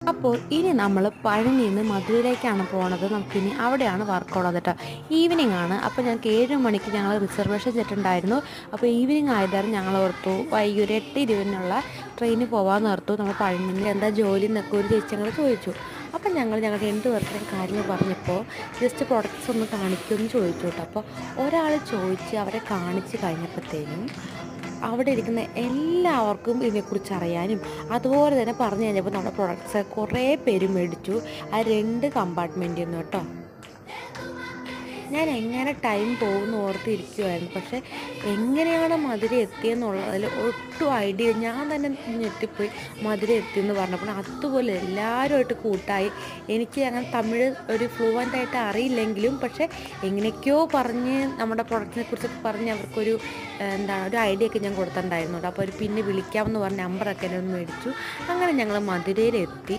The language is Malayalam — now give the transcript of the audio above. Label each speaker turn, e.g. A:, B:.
A: അപ്പോൾ ഇനി നമ്മൾ പഴനിയിൽ നിന്ന് മധുരയിലേക്കാണ് പോണത്. നമുക്കിനി അവിടെയാണ് വർക്കുള്ളത് കേട്ടോ. ഈവനിങ് ആണ്. അപ്പോൾ ഞങ്ങൾക്ക് 7 മണിക്ക് ഞങ്ങൾ റിസർവേഷൻ ചെയ്തിട്ടുണ്ടായിരുന്നു. അപ്പോൾ ഈവനിങ് ആയതായിരുന്നു ഞങ്ങൾ ഓർത്തു വൈകി ഒരു 8:20-നുള്ള ട്രെയിനിന് പോകാമെന്ന് ഓർത്തു. നമ്മൾ പഴനിയിൽ എന്താ ജോലി എന്നൊക്കെ ഒരു ചേച്ചി ഞങ്ങൾ ചോദിച്ചു. അപ്പം ഞങ്ങൾ രണ്ട് പേർക്കും കാര്യങ്ങൾ പറഞ്ഞപ്പോൾ ജസ്റ്റ് പ്രൊഡക്ട്സ് ഒന്ന് കാണിക്കുമെന്ന് ചോദിച്ചു കേട്ടോ. അപ്പോൾ ഒരാൾ ചോദിച്ച് അവരെ കാണിച്ച് കഴിഞ്ഞപ്പോഴത്തേനും അവിടെ ഇരിക്കുന്ന എല്ലാവർക്കും ഇതിനെക്കുറിച്ച് അറിയാനും അതുപോലെ തന്നെ പറഞ്ഞു കഴിഞ്ഞപ്പോൾ നമ്മുടെ പ്രൊഡക്ട്സ് കുറേ പേര് മേടിച്ചു. ആ 2 കമ്പാർട്ട്മെൻറ്റിൽ നിന്ന് കേട്ടോ. ഞാൻ എങ്ങനെ ടൈം പോകുമെന്ന് ഓർത്തിരിക്കുമായിരുന്നു. പക്ഷേ എങ്ങനെയാണ് മധുര എത്തിയെന്നുള്ളതിൽ ഒട്ടും ഐഡിയ, ഞാൻ തന്നെ ഞെട്ടിപ്പോയി. മധുര എത്തിയെന്ന് പറഞ്ഞപ്പോൾ അതുപോലെ എല്ലാവരുമായിട്ട് കൂട്ടായി. എനിക്ക് അങ്ങനെ തമിഴ് ഒരു ഫ്ലുവൻ്റായിട്ട് അറിയില്ലെങ്കിലും പക്ഷേ എങ്ങനെയൊക്കെയോ പറഞ്ഞ് നമ്മുടെ പ്രൊഡക്റ്റിനെ കുറിച്ചൊക്കെ പറഞ്ഞ് അവർക്കൊരു ഒരു ഐഡിയ ഒക്കെ ഞാൻ കൊടുത്തിട്ടുണ്ടായിരുന്നു. അപ്പോൾ അവർ പിന്നെ വിളിക്കാമെന്ന് പറഞ്ഞ് നമ്പറൊക്കെ എന്നെ ഒന്ന് മേടിച്ചു. അങ്ങനെ ഞങ്ങൾ മധുരയിലെത്തി.